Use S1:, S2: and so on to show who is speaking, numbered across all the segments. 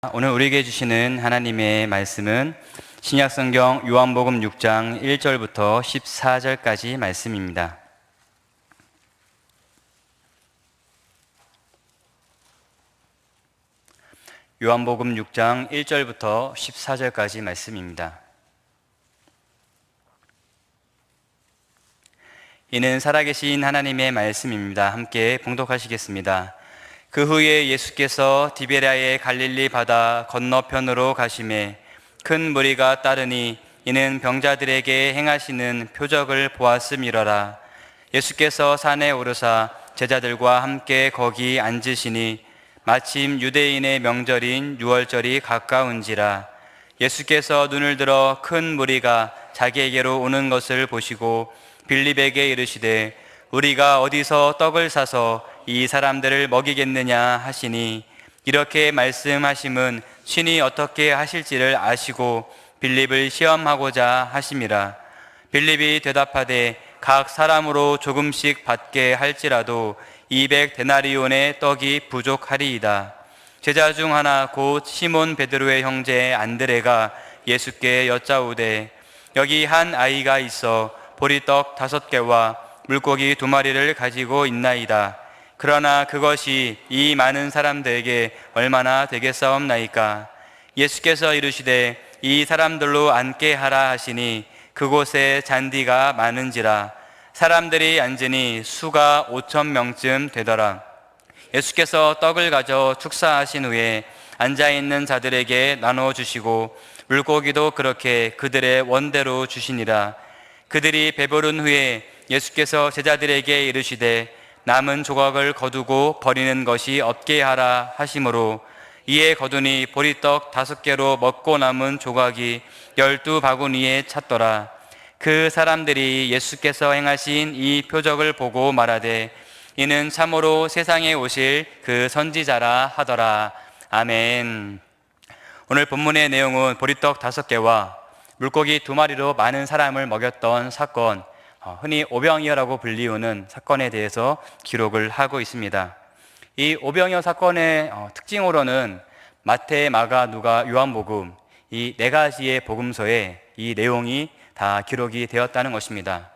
S1: 오늘 우리에게 주시는 하나님의 말씀은 신약성경 요한복음 6장 1절부터 14절까지 말씀입니다. 요한복음 6장 1절부터 14절까지 말씀입니다. 이는 살아계신 하나님의 말씀입니다. 함께 봉독하시겠습니다. 그 후에 예수께서 디베랴의 갈릴리 바다 건너편으로 가시매 큰 무리가 따르니 이는 병자들에게 행하시는 표적을 보았음이러라. 예수께서 산에 오르사 제자들과 함께 거기 앉으시니 마침 유대인의 명절인 유월절이 가까운지라. 예수께서 눈을 들어 큰 무리가 자기에게로 오는 것을 보시고 빌립에게 이르시되 우리가 어디서 떡을 사서 이 사람들을 먹이겠느냐 하시니, 이렇게 말씀하심은 신이 어떻게 하실지를 아시고 빌립을 시험하고자 하심이라. 빌립이 대답하되 각 사람으로 조금씩 받게 할지라도 200데나리온의 떡이 부족하리이다. 제자 중 하나 곧 시몬 베드로의 형제 안드레가 예수께 여짜오되 여기 한 아이가 있어 보리떡 5개와 물고기 2마리를 가지고 있나이다. 그러나 그것이 이 많은 사람들에게 얼마나 되겠사옵나이까? 예수께서 이르시되 이 사람들로 앉게 하라 하시니 그곳에 잔디가 많은지라. 사람들이 앉으니 수가 5,000명쯤 되더라. 예수께서 떡을 가져 축사하신 후에 앉아있는 자들에게 나눠주시고 물고기도 그렇게 그들의 원대로 주시니라. 그들이 배부른 후에 예수께서 제자들에게 이르시되 남은 조각을 거두고 버리는 것이 없게 하라 하심으로, 이에 거두니 보리떡 5개로 먹고 남은 조각이 12바구니에 찼더라. 그 사람들이 예수께서 행하신 이 표적을 보고 말하되 이는 참으로 세상에 오실 그 선지자라 하더라. 아멘. 오늘 본문의 내용은 보리떡 5개와 물고기 2마리로 많은 사람을 먹였던 사건, 흔히 오병이어라고 불리우는 사건에 대해서 기록을 하고 있습니다. 이 오병이어 사건의 특징으로는 마태, 마가, 누가, 요한복음 이 4가지의 복음서에 이 내용이 다 기록이 되었다는 것입니다.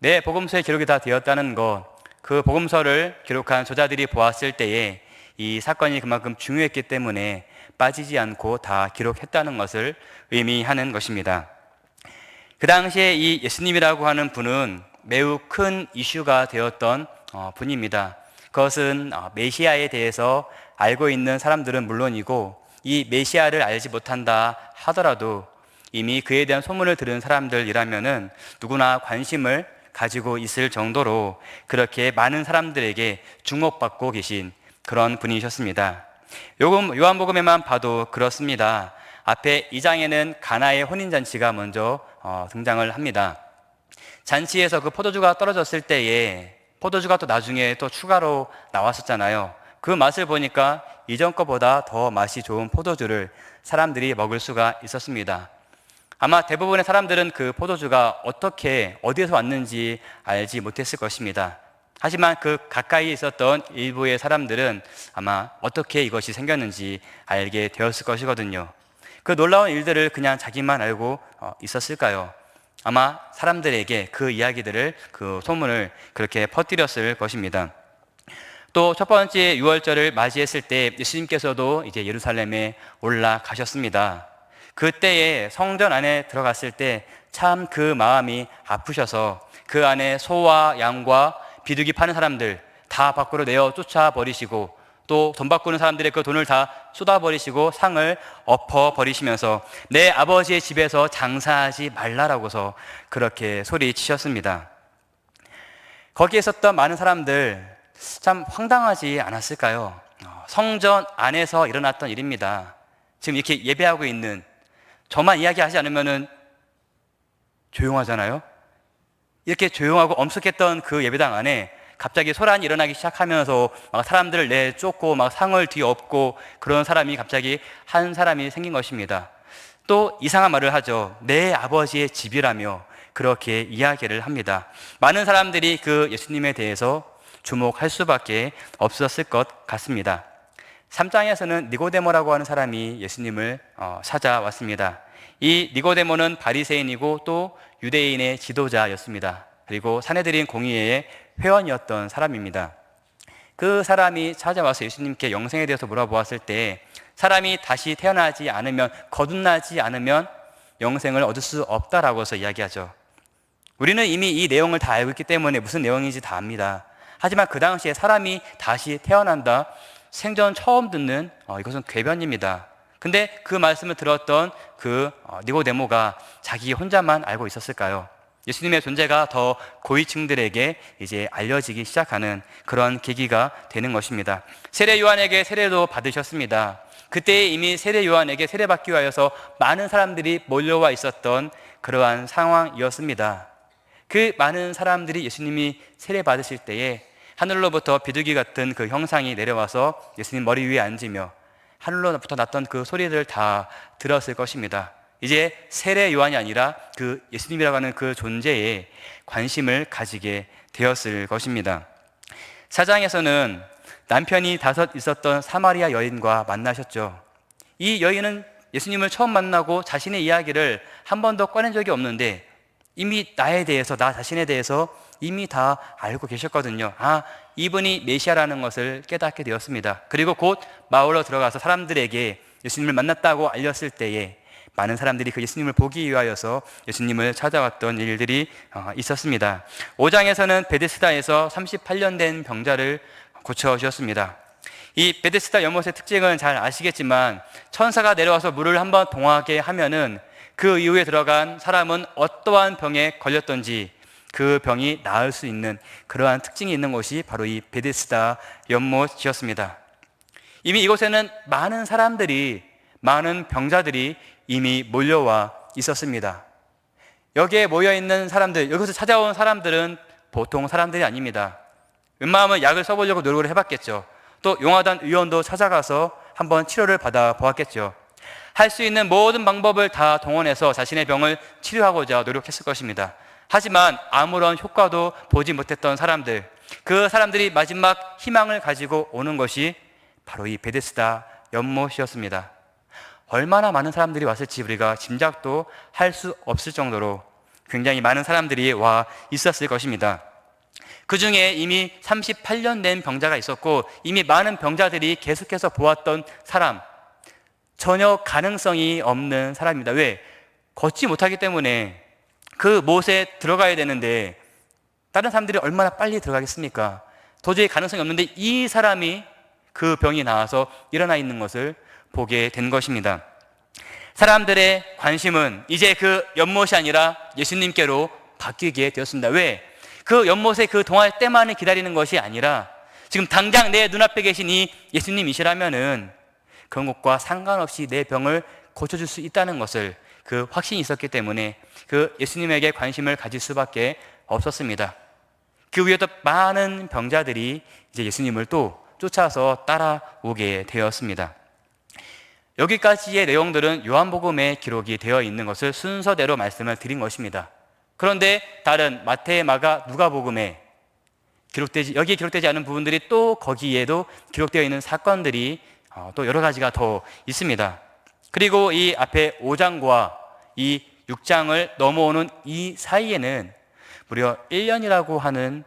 S1: 네 복음서에 기록이 다 되었다는 것, 그 복음서를 기록한 저자들이 보았을 때에 이 사건이 그만큼 중요했기 때문에 빠지지 않고 다 기록했다는 것을 의미하는 것입니다. 그 당시에 이 예수님이라고 하는 분은 매우 큰 이슈가 되었던 분입니다. 그것은 메시아에 대해서 알고 있는 사람들은 물론이고 이 메시아를 알지 못한다 하더라도 이미 그에 대한 소문을 들은 사람들이라면은 누구나 관심을 가지고 있을 정도로 그렇게 많은 사람들에게 주목받고 계신 그런 분이셨습니다. 요한복음에만 봐도 그렇습니다. 앞에 2장에는 가나의 혼인잔치가 먼저 등장을 합니다. 잔치에서 그 포도주가 떨어졌을 때에 포도주가 또 나중에 또 추가로 나왔었잖아요. 그 맛을 보니까 이전 거보다 더 맛이 좋은 포도주를 사람들이 먹을 수가 있었습니다. 아마 대부분의 사람들은 그 포도주가 어떻게 어디에서 왔는지 알지 못했을 것입니다. 하지만 그 가까이 있었던 일부의 사람들은 아마 어떻게 이것이 생겼는지 알게 되었을 것이거든요. 그 놀라운 일들을 그냥 자기만 알고 있었을까요? 아마 사람들에게 그 이야기들을, 그 소문을 그렇게 퍼뜨렸을 것입니다. 또 첫 번째 유월절을 맞이했을 때 예수님께서도 이제 예루살렘에 올라가셨습니다. 그때에 성전 안에 들어갔을 때 참 그 마음이 아프셔서 그 안에 소와 양과 비둘기 파는 사람들 다 밖으로 내어 쫓아버리시고 또 돈 바꾸는 사람들의 그 돈을 다 쏟아버리시고 상을 엎어버리시면서 내 아버지의 집에서 장사하지 말라라고서 그렇게 소리치셨습니다. 거기에 있었던 많은 사람들 참 황당하지 않았을까요? 성전 안에서 일어났던 일입니다. 지금 이렇게 예배하고 있는 저만 이야기하지 않으면 조용하잖아요. 이렇게 조용하고 엄숙했던 그 예배당 안에 갑자기 소란이 일어나기 시작하면서 막 사람들을 내쫓고 막 상을 뒤엎고 그런 사람이 갑자기 한 사람이 생긴 것입니다. 또 이상한 말을 하죠. 내 아버지의 집이라며 그렇게 이야기를 합니다. 많은 사람들이 그 예수님에 대해서 주목할 수밖에 없었을 것 같습니다. 3장에서는 니고데모라고 하는 사람이 예수님을 찾아왔습니다. 이 니고데모는 바리새인이고 또 유대인의 지도자였습니다. 그리고 산헤드린 공의회의 회원이었던 사람입니다. 그 사람이 찾아와서 예수님께 영생에 대해서 물어보았을 때 사람이 다시 태어나지 않으면, 거듭나지 않으면 영생을 얻을 수 없다라고 해서 이야기하죠. 우리는 이미 이 내용을 다 알고 있기 때문에 무슨 내용인지 다 압니다. 하지만 그 당시에 사람이 다시 태어난다, 생전 처음 듣는 이것은 궤변입니다. 근데 그 말씀을 들었던 그 니고데모가 자기 혼자만 알고 있었을까요? 예수님의 존재가 더 고위층들에게 이제 알려지기 시작하는 그런 계기가 되는 것입니다. 세례 요한에게 세례도 받으셨습니다. 그때 이미 세례 요한에게 세례받기 위하여서 많은 사람들이 몰려와 있었던 그러한 상황이었습니다. 그 많은 사람들이 예수님이 세례 받으실 때에 하늘로부터 비둘기 같은 그 형상이 내려와서 예수님 머리 위에 앉으며 하늘로부터 났던 그 소리들을 다 들었을 것입니다. 이제 세례 요한이 아니라 그 예수님이라고 하는 그 존재에 관심을 가지게 되었을 것입니다. 4장에서는 남편이 5 있었던 사마리아 여인과 만나셨죠. 이 여인은 예수님을 처음 만나고 자신의 이야기를 한 번도 꺼낸 적이 없는데 이미 나에 대해서, 나 자신에 대해서 이미 다 알고 계셨거든요. 이분이 메시아라는 것을 깨닫게 되었습니다. 그리고 곧 마을로 들어가서 사람들에게 예수님을 만났다고 알렸을 때에 많은 사람들이 그 예수님을 보기 위하여서 예수님을 찾아왔던 일들이 있었습니다. 5장에서는 베데스다에서 38년 된 병자를 고쳐주셨습니다. 이 베데스다 연못의 특징은 잘 아시겠지만 천사가 내려와서 물을 한번 동하게 하면은 그 이후에 들어간 사람은 어떠한 병에 걸렸던지 그 병이 나을 수 있는 그러한 특징이 있는 곳이 바로 이 베데스다 연못이었습니다. 이미 이곳에는 많은 사람들이, 많은 병자들이 이미 몰려와 있었습니다. 여기에 모여있는 사람들, 여기서 찾아온 사람들은 보통 사람들이 아닙니다. 웬만하면 약을 써보려고 노력을 해봤겠죠. 또 용화단 의원도 찾아가서 한번 치료를 받아보았겠죠. 할 수 있는 모든 방법을 다 동원해서 자신의 병을 치료하고자 노력했을 것입니다. 하지만 아무런 효과도 보지 못했던 사람들, 그 사람들이 마지막 희망을 가지고 오는 것이 바로 이 베데스다 연못이었습니다. 얼마나 많은 사람들이 왔을지 우리가 짐작도 할 수 없을 정도로 굉장히 많은 사람들이 와 있었을 것입니다. 그 중에 이미 38년 된 병자가 있었고 이미 많은 병자들이 계속해서 보았던 사람, 전혀 가능성이 없는 사람입니다. 왜? 걷지 못하기 때문에 그 못에 들어가야 되는데 다른 사람들이 얼마나 빨리 들어가겠습니까? 도저히 가능성이 없는데 이 사람이 그 병이 나와서 일어나 있는 것을 보게 된 것입니다. 사람들의 관심은 이제 그 연못이 아니라 예수님께로 바뀌게 되었습니다. 왜? 그 연못에 그 동할 때만을 기다리는 것이 아니라 지금 당장 내 눈앞에 계신 이 예수님이시라면은 그런 것과 상관없이 내 병을 고쳐줄 수 있다는 것을 그 확신이 있었기 때문에 그 예수님에게 관심을 가질 수밖에 없었습니다. 그 위에 또 많은 병자들이 이제 예수님을 또 쫓아서 따라오게 되었습니다. 여기까지의 내용들은 요한복음에 기록이 되어 있는 것을 순서대로 말씀을 드린 것입니다. 그런데 다른 마태, 마가, 누가복음에 여기에 기록되지 않은 부분들이 또 거기에도 기록되어 있는 사건들이 또 여러 가지가 더 있습니다. 그리고 이 앞에 5장과 이 6장을 넘어오는 이 사이에는 무려 1년이라고 하는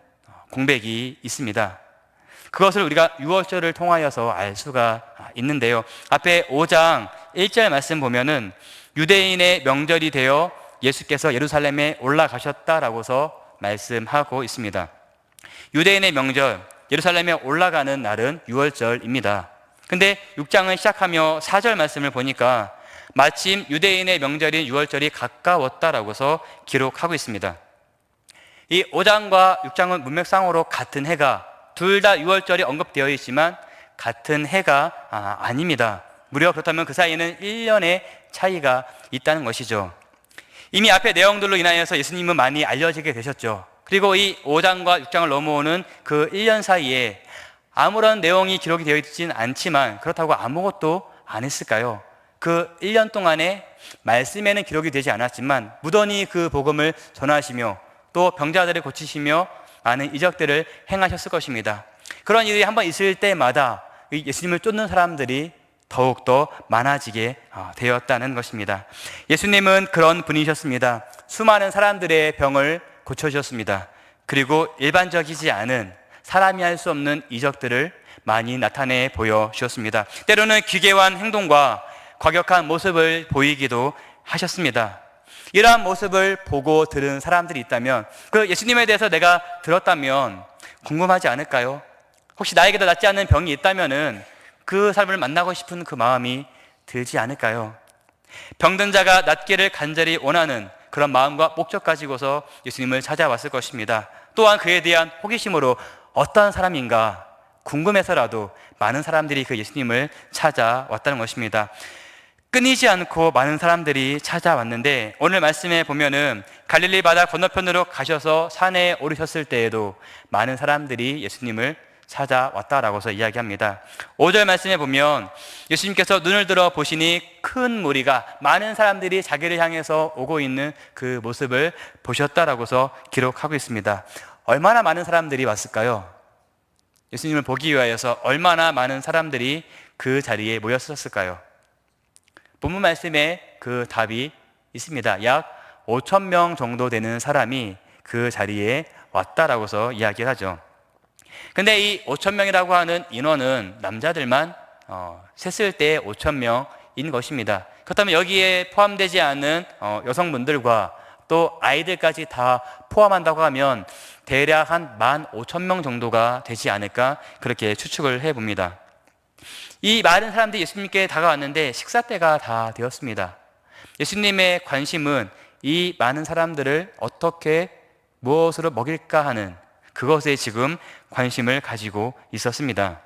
S1: 공백이 있습니다. 그것을 우리가 6월절을 통하여서 알 수가 있는데요. 앞에 5장 1절 말씀 보면은 유대인의 명절이 되어 예수께서 예루살렘에 올라가셨다라고서 말씀하고 있습니다. 유대인의 명절, 예루살렘에 올라가는 날은 6월절입니다. 근데 6장을 시작하며 4절 말씀을 보니까 마침 유대인의 명절인 6월절이 가까웠다라고서 기록하고 있습니다. 이 5장과 6장은 문맥상으로 같은 해가, 둘 다 6월절이 언급되어 있지만 같은 해가 아닙니다. 무려 그렇다면 그 사이에는 1년의 차이가 있다는 것이죠. 이미 앞의 내용들로 인하여서 예수님은 많이 알려지게 되셨죠. 그리고 이 5장과 6장을 넘어오는 그 1년 사이에 아무런 내용이 기록이 되어 있지는 않지만 그렇다고 아무것도 안 했을까요? 그 1년 동안에 말씀에는 기록이 되지 않았지만 무던히 그 복음을 전하시며 또 병자들을 고치시며 많은 이적들을 행하셨을 것입니다. 그런 일이 한번 있을 때마다 예수님을 쫓는 사람들이 더욱더 많아지게 되었다는 것입니다. 예수님은 그런 분이셨습니다. 수많은 사람들의 병을 고쳐주셨습니다. 그리고 일반적이지 않은 사람이 할 수 없는 이적들을 많이 나타내 보여주셨습니다. 때로는 기괴한 행동과 과격한 모습을 보이기도 하셨습니다. 이러한 모습을 보고 들은 사람들이 있다면, 그 예수님에 대해서 내가 들었다면 궁금하지 않을까요? 혹시 나에게도 낫지 않는 병이 있다면은 그 사람을 만나고 싶은 그 마음이 들지 않을까요? 병든 자가 낫기를 간절히 원하는 그런 마음과 목적 가지고서 예수님을 찾아왔을 것입니다. 또한 그에 대한 호기심으로 어떠한 사람인가 궁금해서라도 많은 사람들이 그 예수님을 찾아왔다는 것입니다. 끊이지 않고 많은 사람들이 찾아왔는데, 오늘 말씀에 보면은 갈릴리 바다 건너편으로 가셔서 산에 오르셨을 때에도 많은 사람들이 예수님을 찾아왔다라고서 이야기합니다. 5절 말씀에 보면 예수님께서 눈을 들어 보시니 큰 무리가, 많은 사람들이 자기를 향해서 오고 있는 그 모습을 보셨다라고서 기록하고 있습니다. 얼마나 많은 사람들이 왔을까요? 예수님을 보기 위하여서 얼마나 많은 사람들이 그 자리에 모였었을까요? 본문 말씀에 그 답이 있습니다. 약 5천 명 정도 되는 사람이 그 자리에 왔다라고서 이야기를 하죠. 근데 이 5천 명이라고 하는 인원은 남자들만 셌을 때 5천 명인 것입니다. 그렇다면 여기에 포함되지 않은 여성분들과 또 아이들까지 다 포함한다고 하면 대략 한 15,000명 정도가 되지 않을까, 그렇게 추측을 해봅니다. 이 많은 사람들이 예수님께 다가왔는데 식사 때가 다 되었습니다. 예수님의 관심은 이 많은 사람들을 어떻게 무엇으로 먹일까 하는 그것에 지금 관심을 가지고 있었습니다.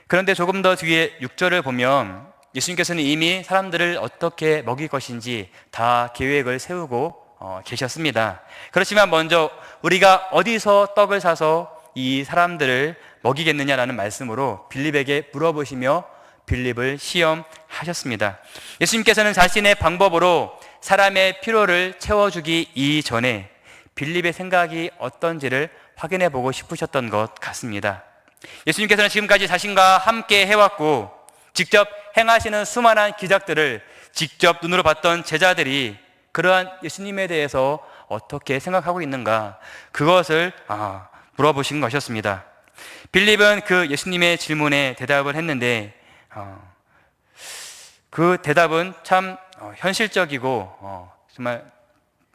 S1: 그런데 조금 더 뒤에 6절을 보면 예수님께서는 이미 사람들을 어떻게 먹일 것인지 다 계획을 세우고 계셨습니다. 그렇지만 먼저 우리가 어디서 떡을 사서 이 사람들을 먹이겠느냐라는 말씀으로 빌립에게 물어보시며 빌립을 시험하셨습니다. 예수님께서는 자신의 방법으로 사람의 필요를 채워주기 이전에 빌립의 생각이 어떤지를 확인해 보고 싶으셨던 것 같습니다. 예수님께서는 지금까지 자신과 함께 해왔고 직접 행하시는 수많은 기적들을 직접 눈으로 봤던 제자들이 그러한 예수님에 대해서 어떻게 생각하고 있는가, 그것을 물어보신 것이었습니다. 빌립은 그 예수님의 질문에 대답을 했는데 그 대답은 참 현실적이고 정말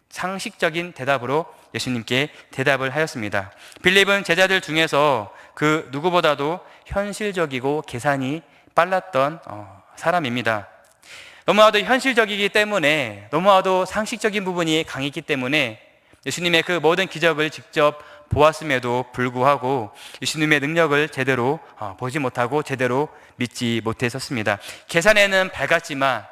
S1: 상식적인 대답으로 예수님께 대답을 하였습니다. 빌립은 제자들 중에서 그 누구보다도 현실적이고 계산이 빨랐던 사람입니다. 너무나도 현실적이기 때문에, 너무나도 상식적인 부분이 강했기 때문에 예수님의 그 모든 기적을 직접 보았음에도 불구하고 예수님의 능력을 제대로 보지 못하고 제대로 믿지 못했었습니다. 계산에는 밝았지만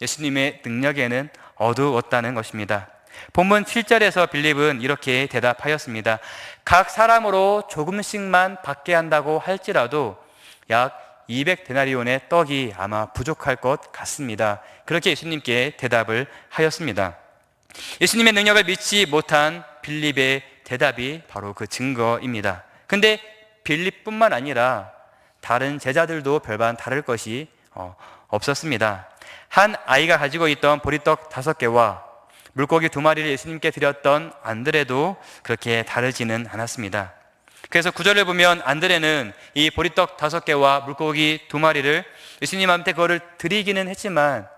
S1: 예수님의 능력에는 어두웠다는 것입니다. 본문 7절에서 빌립은 이렇게 대답하였습니다. 각 사람으로 조금씩만 받게 한다고 할지라도 약 200데나리온의 떡이 아마 부족할 것 같습니다. 그렇게 예수님께 대답을 하였습니다. 예수님의 능력을 믿지 못한 빌립의 대답이 바로 그 증거입니다. 근데 빌립뿐만 아니라 다른 제자들도 별반 다를 것이 없었습니다. 한 아이가 가지고 있던 보리떡 5개와 물고기 2마리를 예수님께 드렸던 안드레도 그렇게 다르지는 않았습니다. 그래서 9절을 보면 안드레는 이 보리떡 5개와 물고기 2마리를 예수님한테 그거를 드리기는 했지만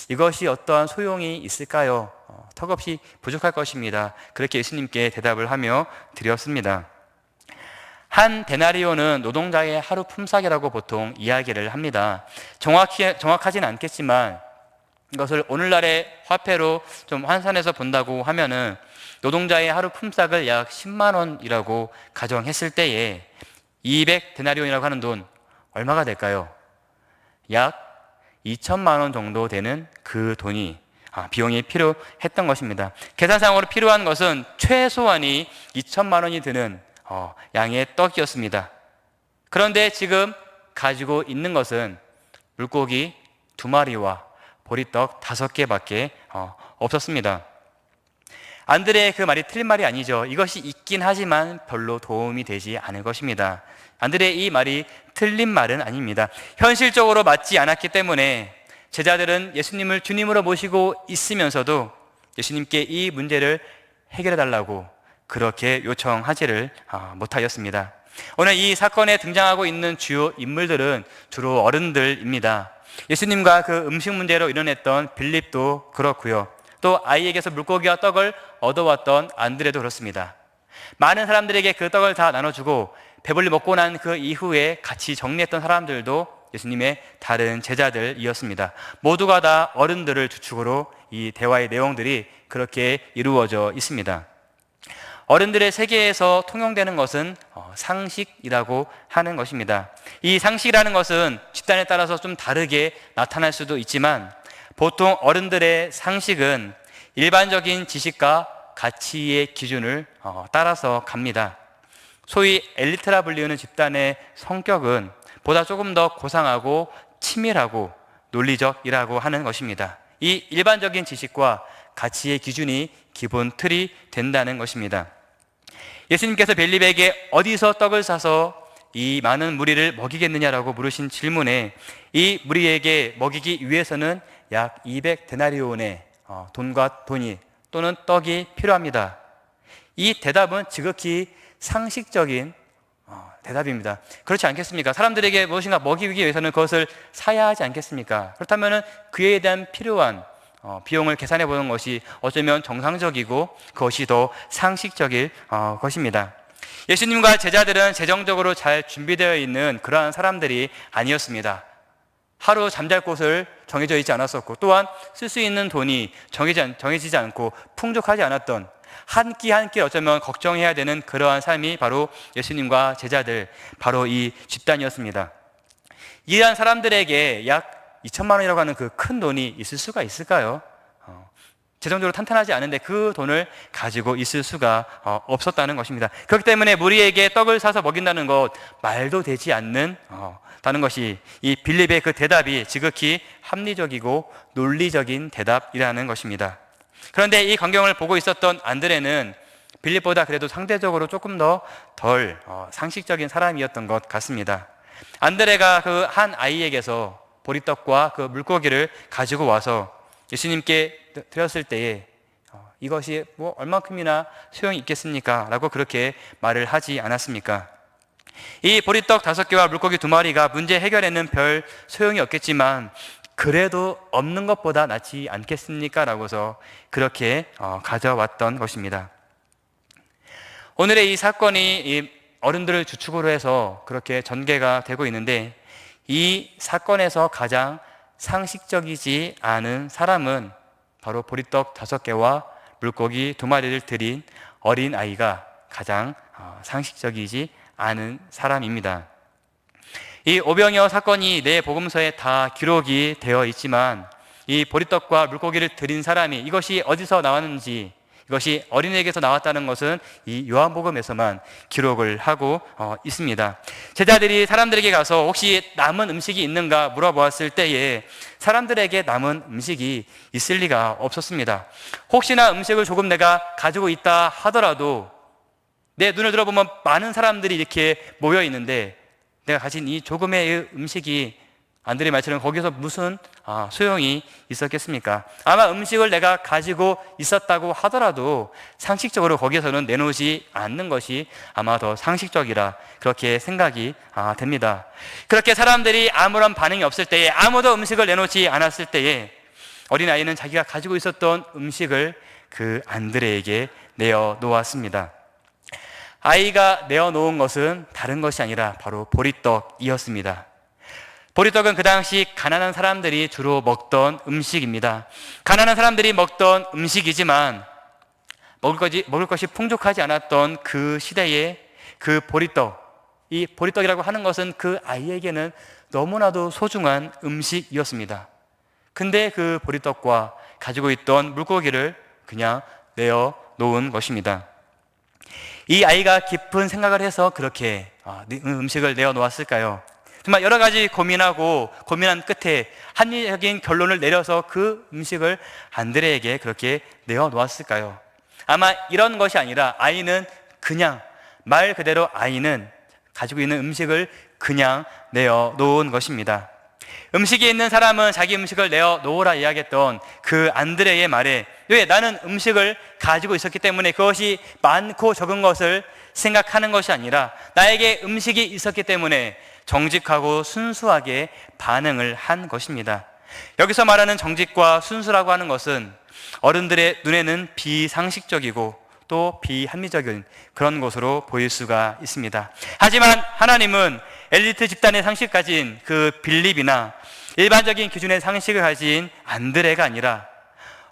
S1: 이것이 어떠한 소용이 있을까요? 턱없이 부족할 것입니다. 그렇게 예수님께 대답을 하며 드렸습니다. 한 데나리온은 노동자의 하루 품삯이라고 보통 이야기를 합니다. 정확하진 않겠지만 이것을 오늘날의 화폐로 좀 환산해서 본다고 하면은 노동자의 하루 품삯을 약 10만 원이라고 가정했을 때에 200데나리온이라고 하는 돈 얼마가 될까요? 약 2천만 원 정도 되는 그 돈이 비용이 필요했던 것입니다. 계산상으로 필요한 것은 최소한이 2천만 원이 드는 양의 떡이었습니다. 그런데 지금 가지고 있는 것은 물고기 2마리와 보리떡 5개밖에 없었습니다. 안드레의 그 말이 틀린 말이 아니죠. 이것이 있긴 하지만 별로 도움이 되지 않을 것입니다. 안드레의 이 말이 틀린 말은 아닙니다. 현실적으로 맞지 않았기 때문에 제자들은 예수님을 주님으로 모시고 있으면서도 예수님께 이 문제를 해결해 달라고 그렇게 요청하지를 못하였습니다. 오늘 이 사건에 등장하고 있는 주요 인물들은 주로 어른들입니다. 예수님과 그 음식 문제로 일어났던 빌립도 그렇고요. 또 아이에게서 물고기와 떡을 얻어왔던 안드레도 그렇습니다. 많은 사람들에게 그 떡을 다 나눠주고 배불리 먹고 난 그 이후에 같이 정리했던 사람들도 예수님의 다른 제자들이었습니다. 모두가 다 어른들을 주축으로 이 대화의 내용들이 그렇게 이루어져 있습니다. 어른들의 세계에서 통용되는 것은 상식이라고 하는 것입니다. 이 상식이라는 것은 집단에 따라서 좀 다르게 나타날 수도 있지만 보통 어른들의 상식은 일반적인 지식과 가치의 기준을 따라서 갑니다. 소위 엘리트라 불리우는 집단의 성격은 보다 조금 더 고상하고 치밀하고 논리적이라고 하는 것입니다. 이 일반적인 지식과 가치의 기준이 기본 틀이 된다는 것입니다. 예수님께서 빌립에게 어디서 떡을 사서 이 많은 무리를 먹이겠느냐라고 물으신 질문에 이 무리에게 먹이기 위해서는 약 200데나리온의 돈과 돈이 또는 떡이 필요합니다. 이 대답은 지극히 상식적인 대답입니다. 그렇지 않겠습니까? 사람들에게 무엇인가 먹이기 위해서는 그것을 사야 하지 않겠습니까? 그렇다면 그에 대한 필요한 비용을 계산해 보는 것이 어쩌면 정상적이고 그것이 더 상식적일 것입니다. 예수님과 제자들은 재정적으로 잘 준비되어 있는 그러한 사람들이 아니었습니다. 하루 잠잘 곳을 정해져 있지 않았었고 또한 쓸 수 있는 돈이 정해지지 않고 풍족하지 않았던 한 끼 한 끼 어쩌면 걱정해야 되는 그러한 삶이 바로 예수님과 제자들, 바로 이 집단이었습니다. 이러한 사람들에게 약 2천만 원이라고 하는 그 큰 돈이 있을 수가 있을까요? 재정적으로 탄탄하지 않은데 그 돈을 가지고 있을 수가 없었다는 것입니다. 그렇기 때문에 무리에게 떡을 사서 먹인다는 것 말도 되지 않는 다는 것이 이 빌립의 그 대답이 지극히 합리적이고 논리적인 대답이라는 것입니다. 그런데 이 광경을 보고 있었던 안드레는 빌립보다 그래도 상대적으로 조금 더 덜 상식적인 사람이었던 것 같습니다. 안드레가 그 한 아이에게서 보리떡과 그 물고기를 가지고 와서 예수님께 드렸을 때에 이것이 뭐 얼만큼이나 소용이 있겠습니까? 라고 그렇게 말을 하지 않았습니까? 이 보리떡 5개와 물고기 2마리가 문제 해결에는 별 소용이 없겠지만 그래도 없는 것보다 낫지 않겠습니까? 라고서 그렇게 가져왔던 것입니다. 오늘의 이 사건이 이 어른들을 주축으로 해서 그렇게 전개가 되고 있는데 이 사건에서 가장 상식적이지 않은 사람은 바로 보리떡 5개와 물고기 2마리를 드린 어린 아이가 가장 상식적이지 않은 사람입니다. 이 오병이어 사건이 내 복음서에 다 기록이 되어 있지만 이 보리떡과 물고기를 드린 사람이 이것이 어디서 나왔는지, 이것이 어린이에게서 나왔다는 것은 이 요한복음에서만 기록을 하고 있습니다. 제자들이 사람들에게 가서 혹시 남은 음식이 있는가 물어보았을 때에 사람들에게 남은 음식이 있을 리가 없었습니다. 혹시나 음식을 조금 내가 가지고 있다 하더라도 내 눈을 들어보면 많은 사람들이 이렇게 모여 있는데 내가 가진 이 조금의 음식이 안드레의 말처럼 거기서 무슨 소용이 있었겠습니까? 아마 음식을 내가 가지고 있었다고 하더라도 상식적으로 거기서는 내놓지 않는 것이 아마 더 상식적이라 그렇게 생각이 됩니다. 그렇게 사람들이 아무런 반응이 없을 때에, 아무도 음식을 내놓지 않았을 때에 어린아이는 자기가 가지고 있었던 음식을 그 안드레에게 내어놓았습니다. 아이가 내어놓은 것은 다른 것이 아니라 바로 보리떡이었습니다. 보리떡은 그 당시 가난한 사람들이 주로 먹던 음식입니다. 가난한 사람들이 먹던 음식이지만 먹을 것이 풍족하지 않았던 그 시대에 그 보리떡, 이 보리떡이라고 하는 것은 그 아이에게는 너무나도 소중한 음식이었습니다. 근데 그 보리떡과 가지고 있던 물고기를 그냥 내어놓은 것입니다. 이 아이가 깊은 생각을 해서 그렇게 음식을 내어놓았을까요? 정말 여러 가지 고민한 끝에 합리적인 결론을 내려서 그 음식을 안드레에게 그렇게 내어놓았을까요? 아마 이런 것이 아니라 아이는 그냥 말 그대로 아이는 가지고 있는 음식을 그냥 내어 놓은 것입니다. 음식이 있는 사람은 자기 음식을 내어 놓으라 이야기했던 그 안드레의 말에, 왜? 나는 음식을 가지고 있었기 때문에 그것이 많고 적은 것을 생각하는 것이 아니라 나에게 음식이 있었기 때문에 정직하고 순수하게 반응을 한 것입니다. 여기서 말하는 정직과 순수라고 하는 것은 어른들의 눈에는 비상식적이고 또 비합리적인 그런 것으로 보일 수가 있습니다. 하지만 하나님은 엘리트 집단의 상식을 가진 그 빌립이나 일반적인 기준의 상식을 가진 안드레가 아니라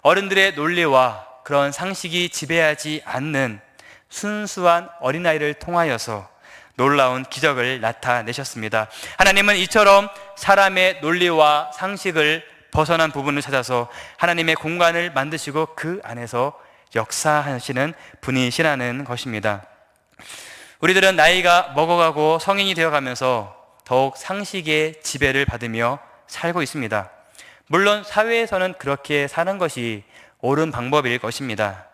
S1: 어른들의 논리와 그런 상식이 지배하지 않는 순수한 어린아이를 통하여서 놀라운 기적을 나타내셨습니다. 하나님은 이처럼 사람의 논리와 상식을 벗어난 부분을 찾아서 하나님의 공간을 만드시고 그 안에서 역사하시는 분이시라는 것입니다. 우리들은 나이가 먹어가고 성인이 되어가면서 더욱 상식의 지배를 받으며 살고 있습니다. 물론 사회에서는 그렇게 사는 것이 옳은 방법일 것입니다.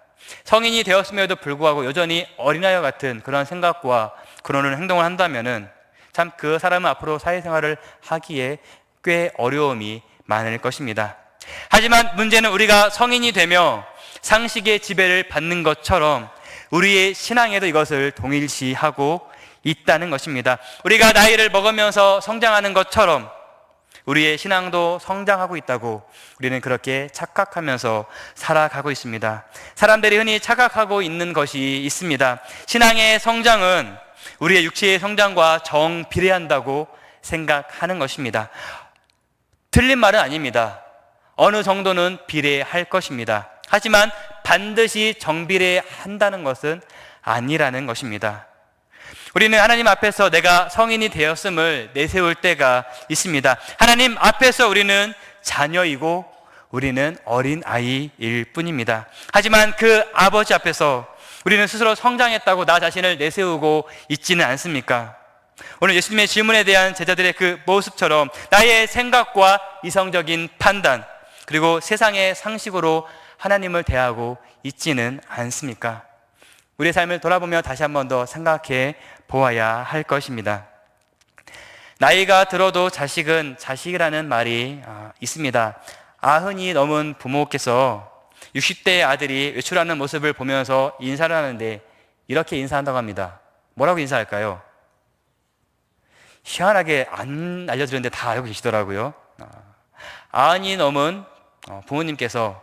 S1: 성인이 되었음에도 불구하고 여전히 어린아이와 같은 그런 생각과 그런 행동을 한다면은 참 그 사람은 앞으로 사회생활을 하기에 꽤 어려움이 많을 것입니다. 하지만 문제는 우리가 성인이 되며 상식의 지배를 받는 것처럼 우리의 신앙에도 이것을 동일시하고 있다는 것입니다. 우리가 나이를 먹으면서 성장하는 것처럼 우리의 신앙도 성장하고 있다고 우리는 그렇게 착각하면서 살아가고 있습니다. 사람들이 흔히 착각하고 있는 것이 있습니다. 신앙의 성장은 우리의 육체의 성장과 정비례한다고 생각하는 것입니다. 틀린 말은 아닙니다. 어느 정도는 비례할 것입니다. 하지만 반드시 정비례한다는 것은 아니라는 것입니다. 우리는 하나님 앞에서 내가 성인이 되었음을 내세울 때가 있습니다. 하나님 앞에서 우리는 자녀이고 우리는 어린아이일 뿐입니다. 하지만 그 아버지 앞에서 우리는 스스로 성장했다고 나 자신을 내세우고 있지는 않습니까? 오늘 예수님의 질문에 대한 제자들의 그 모습처럼 나의 생각과 이성적인 판단 그리고 세상의 상식으로 하나님을 대하고 있지는 않습니까? 우리의 삶을 돌아보며 다시 한 번 더 생각해 보아야 할 것입니다. 나이가 들어도 자식은 자식이라는 말이 있습니다. 90이 넘은 부모께서 60대의 아들이 외출하는 모습을 보면서 인사를 하는데 이렇게 인사한다고 합니다. 뭐라고 인사할까요? 희한하게 안 알려드렸는데 다 알고 계시더라고요. 90이 넘은 부모님께서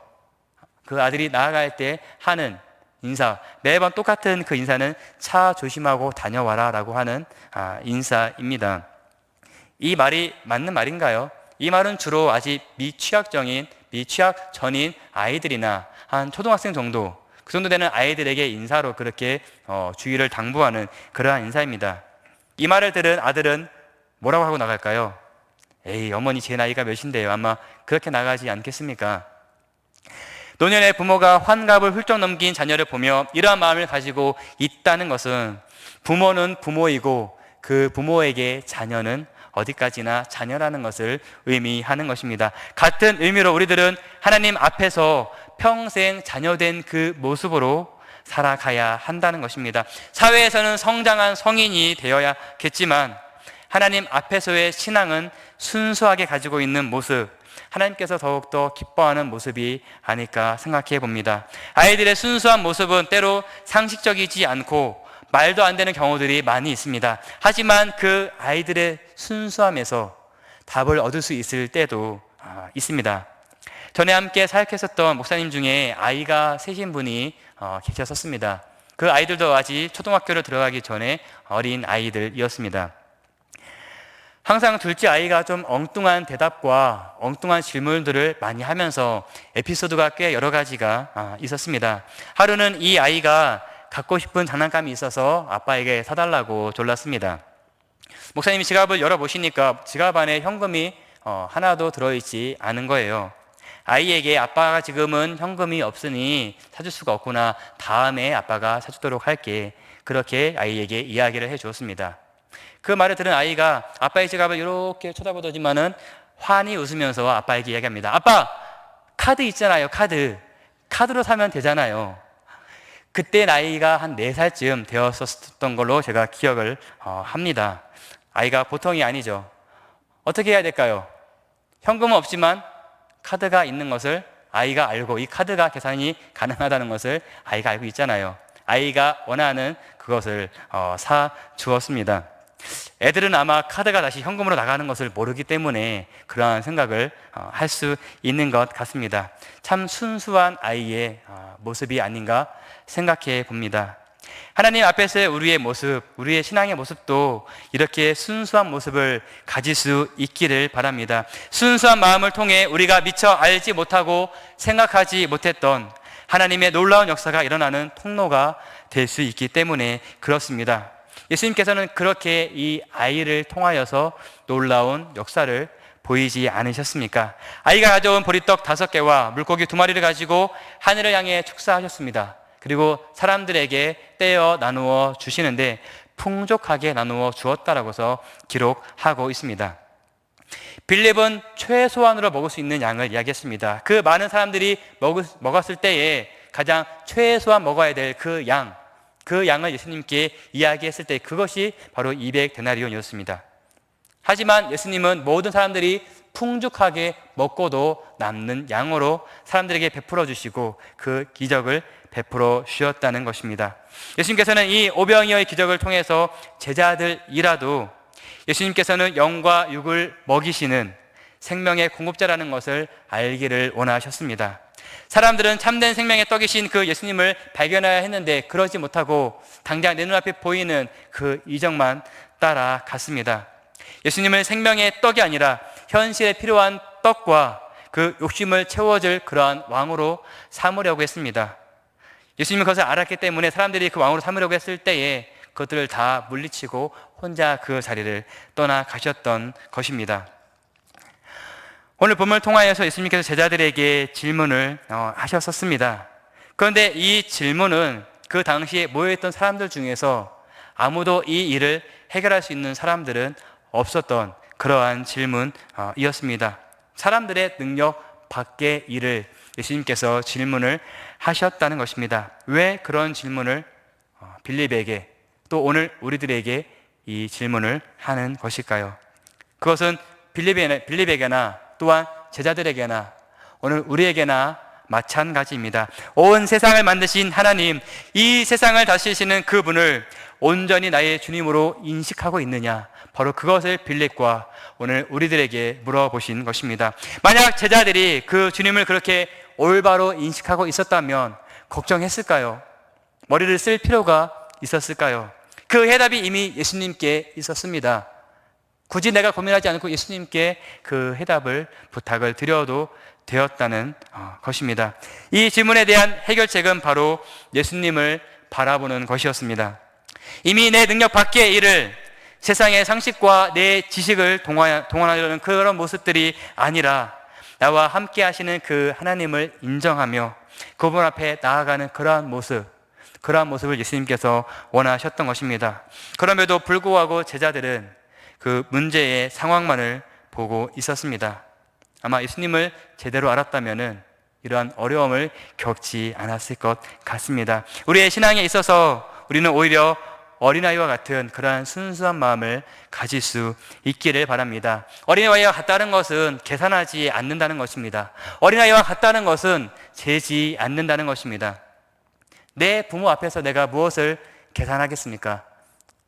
S1: 그 아들이 나아갈 때 하는 인사, 매번 똑같은 그 인사는 차 조심하고 다녀와라 라고 하는 인사입니다. 이 말이 맞는 말인가요? 이 말은 주로 아직 미취학 전인 아이들이나 한 초등학생 정도, 그 정도 되는 아이들에게 인사로 그렇게 주의를 당부하는 그러한 인사입니다. 이 말을 들은 아들은 뭐라고 하고 나갈까요? 에이, 어머니 제 나이가 몇인데요. 아마 그렇게 나가지 않겠습니까? 노년의 부모가 환갑을 훌쩍 넘긴 자녀를 보며 이러한 마음을 가지고 있다는 것은 부모는 부모이고 그 부모에게 자녀는 어디까지나 자녀라는 것을 의미하는 것입니다. 같은 의미로 우리들은 하나님 앞에서 평생 자녀된 그 모습으로 살아가야 한다는 것입니다. 사회에서는 성장한 성인이 되어야겠지만 하나님 앞에서의 신앙은 순수하게 가지고 있는 모습, 하나님께서 더욱더 기뻐하는 모습이 아닐까 생각해 봅니다. 아이들의 순수한 모습은 때로 상식적이지 않고 말도 안 되는 경우들이 많이 있습니다. 하지만 그 아이들의 순수함에서 답을 얻을 수 있을 때도 있습니다. 전에 함께 사역했었던 목사님 중에 아이가 셋인 분이 계셨었습니다. 그 아이들도 아직 초등학교를 들어가기 전에 어린 아이들이었습니다. 항상 둘째 아이가 좀 엉뚱한 대답과 엉뚱한 질문들을 많이 하면서 에피소드가 꽤 여러 가지가 있었습니다. 하루는 이 아이가 갖고 싶은 장난감이 있어서 아빠에게 사달라고 졸랐습니다. 목사님이 지갑을 열어보시니까 지갑 안에 현금이 하나도 들어있지 않은 거예요. 아이에게 아빠가 지금은 현금이 없으니 사줄 수가 없구나, 다음에 아빠가 사주도록 할게, 그렇게 아이에게 이야기를 해주었습니다. 그 말을 들은 아이가 아빠의 지갑을 이렇게 쳐다보더니만은 환히 웃으면서 아빠에게 이야기합니다. 아빠, 카드 있잖아요. 카드로 사면 되잖아요. 그때 나이가 한 4살쯤 되었었던 걸로 제가 기억을 합니다. 아이가 보통이 아니죠. 어떻게 해야 될까요? 현금은 없지만 카드가 있는 것을 아이가 알고, 이 카드가 계산이 가능하다는 것을 아이가 알고 있잖아요. 아이가 원하는 그것을 사 주었습니다. 애들은 아마 카드가 다시 현금으로 나가는 것을 모르기 때문에 그러한 생각을 할 수 있는 것 같습니다. 참 순수한 아이의 모습이 아닌가 생각해 봅니다. 하나님 앞에서의 우리의 모습, 우리의 신앙의 모습도 이렇게 순수한 모습을 가질 수 있기를 바랍니다. 순수한 마음을 통해 우리가 미처 알지 못하고 생각하지 못했던 하나님의 놀라운 역사가 일어나는 통로가 될 수 있기 때문에 그렇습니다. 예수님께서는 그렇게 이 아이를 통하여서 놀라운 역사를 보이지 않으셨습니까? 아이가 가져온 보리떡 5개와 물고기 2마리를 가지고 하늘을 향해 축사하셨습니다. 그리고 사람들에게 떼어 나누어 주시는데 풍족하게 나누어 주었다라고서 기록하고 있습니다. 빌립은 최소한으로 먹을 수 있는 양을 이야기했습니다. 그 많은 사람들이 먹었을 때에 가장 최소한 먹어야 될 그 양을 예수님께 이야기했을 때 그것이 바로 200데나리온이었습니다. 하지만 예수님은 모든 사람들이 풍족하게 먹고도 남는 양으로 사람들에게 베풀어 주시고 그 기적을 베풀어 주셨다는 것입니다. 예수님께서는 이 오병이어의 기적을 통해서 제자들이라도 예수님께서는 영과 육을 먹이시는 생명의 공급자라는 것을 알기를 원하셨습니다. 사람들은 참된 생명의 떡이신 그 예수님을 발견해야 했는데 그러지 못하고 당장 내 눈앞에 보이는 그 이적만 따라갔습니다. 예수님을 생명의 떡이 아니라 현실에 필요한 떡과 그 욕심을 채워줄 그러한 왕으로 삼으려고 했습니다. 예수님은 그것을 알았기 때문에 사람들이 그 왕으로 삼으려고 했을 때에 그것들을 다 물리치고 혼자 그 자리를 떠나가셨던 것입니다. 오늘 본문을 통하여서 예수님께서 제자들에게 질문을 하셨었습니다. 그런데 이 질문은 그 당시에 모여있던 사람들 중에서 아무도 이 일을 해결할 수 있는 사람들은 없었던 그러한 질문이었습니다. 사람들의 능력 밖의 일을 예수님께서 질문을 하셨다는 것입니다. 왜 그런 질문을 빌립에게 또 오늘 우리들에게 이 질문을 하는 것일까요? 그것은 빌립에게나 또한 제자들에게나 오늘 우리에게나 마찬가지입니다. 온 세상을 만드신 하나님, 이 세상을 다스리시는 그분을 온전히 나의 주님으로 인식하고 있느냐? 바로 그것을 빌립과 오늘 우리들에게 물어보신 것입니다. 만약 제자들이 그 주님을 그렇게 올바로 인식하고 있었다면 걱정했을까요? 머리를 쓸 필요가 있었을까요? 그 해답이 이미 예수님께 있었습니다. 굳이 내가 고민하지 않고 예수님께 그 해답을 부탁을 드려도 되었다는 것입니다. 이 질문에 대한 해결책은 바로 예수님을 바라보는 것이었습니다. 이미 내 능력 밖의 일을 세상의 상식과 내 지식을 동원하려는 그런 모습들이 아니라 나와 함께 하시는 그 하나님을 인정하며 그분 앞에 나아가는 그러한 모습을 예수님께서 원하셨던 것입니다. 그럼에도 불구하고 제자들은 그 문제의 상황만을 보고 있었습니다. 아마 예수님을 제대로 알았다면은 이러한 어려움을 겪지 않았을 것 같습니다. 우리의 신앙에 있어서 우리는 오히려 어린아이와 같은 그러한 순수한 마음을 가질 수 있기를 바랍니다. 어린아이와 같다는 것은 계산하지 않는다는 것입니다. 어린아이와 같다는 것은 재지 않는다는 것입니다. 내 부모 앞에서 내가 무엇을 계산하겠습니까?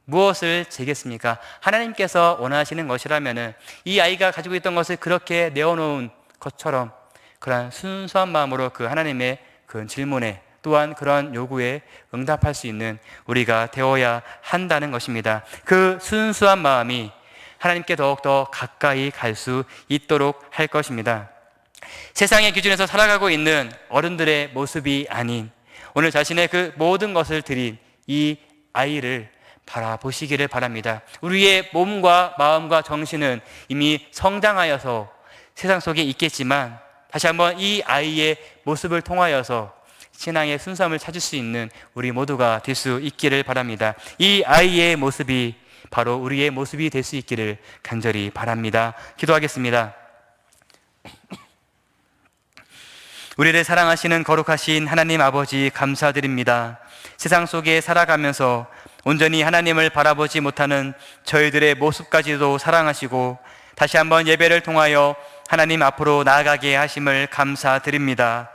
S1: 무엇을 재겠습니까? 하나님께서 원하시는 것이라면 이 아이가 가지고 있던 것을 그렇게 내어놓은 것처럼 그러한 순수한 마음으로 그 하나님의 그 질문에 또한 그러한 요구에 응답할 수 있는 우리가 되어야 한다는 것입니다. 그 순수한 마음이 하나님께 더욱더 가까이 갈 수 있도록 할 것입니다. 세상의 기준에서 살아가고 있는 어른들의 모습이 아닌 오늘 자신의 그 모든 것을 드린 이 아이를 바라보시기를 바랍니다. 우리의 몸과 마음과 정신은 이미 성장하여서 세상 속에 있겠지만 다시 한번 이 아이의 모습을 통하여서 신앙의 순수함을 찾을 수 있는 우리 모두가 될 수 있기를 바랍니다. 이 아이의 모습이 바로 우리의 모습이 될 수 있기를 간절히 바랍니다. 기도하겠습니다. 우리를 사랑하시는 거룩하신 하나님 아버지 감사드립니다. 세상 속에 살아가면서 온전히 하나님을 바라보지 못하는 저희들의 모습까지도 사랑하시고 다시 한번 예배를 통하여 하나님 앞으로 나아가게 하심을 감사드립니다.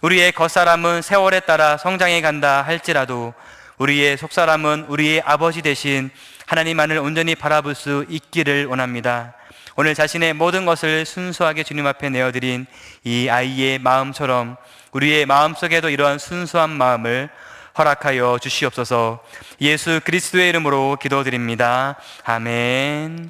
S1: 우리의 겉사람은 세월에 따라 성장해 간다 할지라도 우리의 속사람은 우리의 아버지 되신 하나님만을 온전히 바라볼 수 있기를 원합니다. 오늘 자신의 모든 것을 순수하게 주님 앞에 내어드린 이 아이의 마음처럼 우리의 마음속에도 이러한 순수한 마음을 허락하여 주시옵소서. 예수 그리스도의 이름으로 기도드립니다. 아멘.